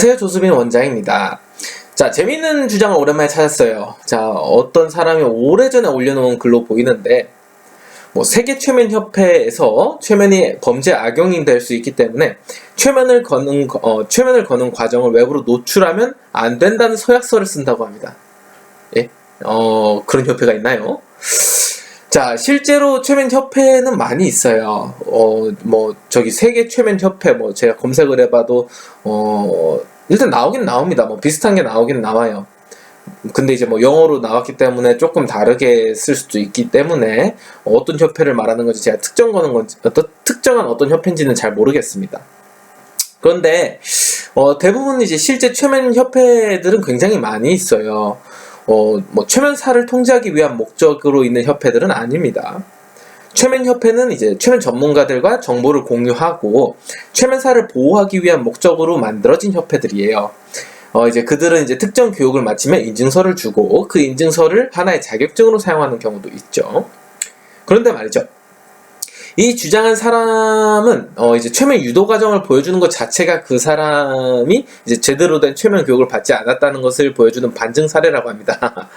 안녕하세요, 조수빈 원장입니다. 자, 재밌는 주장을 오랜만에 찾았어요. 자, 어떤 사람이 오래전에 올려놓은 글로 보이는데, 세계 최면협회에서 최면이 범죄 악용이 될 수 있기 때문에 최면을 거는 과정을 외부로 노출하면 안 된다는 서약서를 쓴다고 합니다. 예? 그런 협회가 있나요? 자, 실제로 최면협회는 많이 있어요. 세계 최면협회, 제가 검색을 해봐도, 일단 나오긴 나옵니다. 비슷한 게 나오긴 나와요. 근데 이제 영어로 나왔기 때문에 조금 다르게 쓸 수도 있기 때문에 어떤 협회를 말하는 건지 제가 특정한 어떤 협회인지는 잘 모르겠습니다. 그런데, 대부분 이제 실제 최면 협회들은 굉장히 많이 있어요. 최면사를 통제하기 위한 목적으로 있는 협회들은 아닙니다. 최면협회는 이제 최면 전문가들과 정보를 공유하고 최면사를 보호하기 위한 목적으로 만들어진 협회들이에요. 이제 그들은 이제 특정 교육을 마치면 인증서를 주고 그 인증서를 하나의 자격증으로 사용하는 경우도 있죠. 그런데 말이죠. 이 주장한 사람은 이제 최면 유도 과정을 보여주는 것 자체가 그 사람이 이제 제대로 된 최면 교육을 받지 않았다는 것을 보여주는 반증 사례라고 합니다.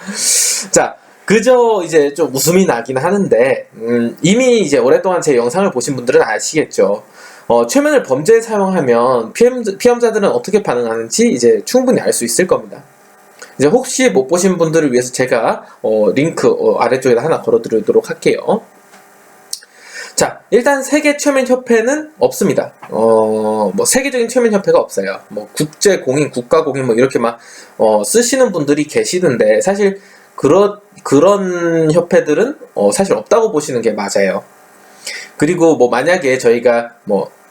자, 그저 이제 좀 웃음이 나긴 하는데 이미 이제 오랫동안 제 영상을 보신 분들은 아시겠죠. 최면을 범죄에 사용하면 피험자들은 어떻게 반응하는지 이제 충분히 알 수 있을 겁니다. 이제 혹시 못 보신 분들을 위해서 제가 링크 아래쪽에 하나 걸어드리도록 할게요. 자, 일단 세계 최면협회는 없습니다. 세계적인 최면협회가 없어요. 국제공인, 국가공인 이렇게 쓰시는 분들이 계시는데 사실 그런 협회들은 사실 없다고 보시는 게 맞아요. 그리고 만약에 저희가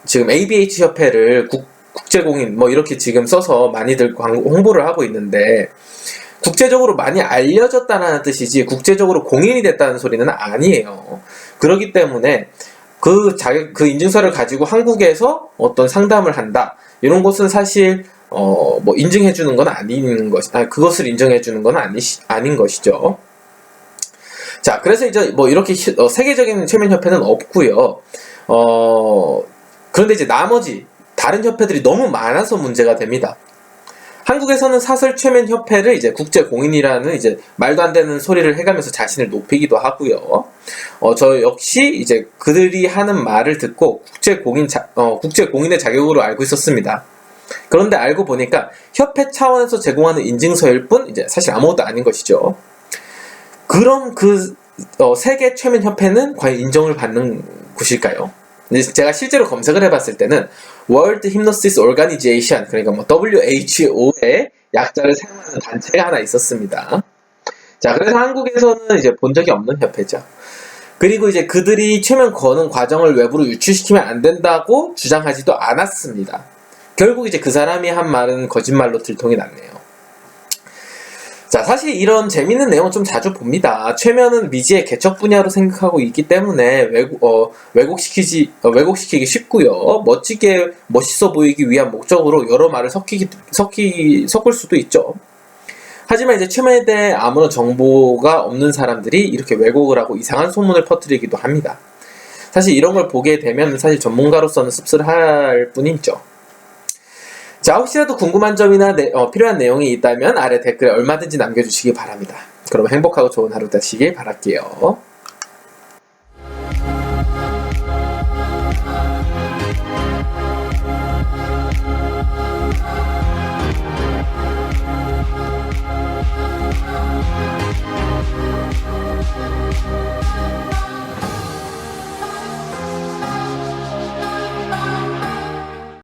지금 ABH 협회를 국제공인 이렇게 지금 써서 많이들 홍보를 하고 있는데 국제적으로 많이 알려졌다는 뜻이지 국제적으로 공인이 됐다는 소리는 아니에요. 그렇기 때문에 그 인증서를 가지고 한국에서 어떤 상담을 한다. 이런 것은 사실 인증해주는 건 그것을 인정해주는 건 아닌 것이죠. 자, 그래서 이제 이렇게 세계적인 최면협회는 없고요. 그런데 이제 나머지 다른 협회들이 너무 많아서 문제가 됩니다. 한국에서는 사설 최면협회를 이제 국제공인이라는 이제 말도 안 되는 소리를 해가면서 자신을 높이기도 하고요. 저 역시 이제 그들이 하는 말을 듣고 국제공인의 자격으로 알고 있었습니다. 그런데 알고 보니까 협회 차원에서 제공하는 인증서일 뿐 이제 사실 아무것도 아닌 것이죠. 그럼 세계 최면협회는 과연 인정을 받는 곳일까요? 제가 실제로 검색을 해봤을 때는 World Hypnosis Organization, 그러니까 WHO의 약자를 사용하는 단체가 하나 있었습니다. 자, 그래서 한국에서는 이제 본 적이 없는 협회죠. 그리고 이제 그들이 최면 거는 과정을 외부로 유출시키면 안 된다고 주장하지도 않았습니다. 결국 이제 그 사람이 한 말은 거짓말로 들통이 났네요. 자, 사실 이런 재밌는 내용을 좀 자주 봅니다. 최면은 미지의 개척 분야로 생각하고 있기 때문에 왜곡시키기 쉽고요. 멋있어 보이기 위한 목적으로 여러 말을 섞을 수도 있죠. 하지만 이제 최면에 대해 아무런 정보가 없는 사람들이 이렇게 왜곡을 하고 이상한 소문을 퍼뜨리기도 합니다. 사실 이런 걸 보게 되면 사실 전문가로서는 씁쓸할 뿐이죠. 자, 혹시라도 궁금한 점이나 필요한 내용이 있다면 아래 댓글에 얼마든지 남겨주시기 바랍니다. 그럼 행복하고 좋은 하루 되시길 바랄게요.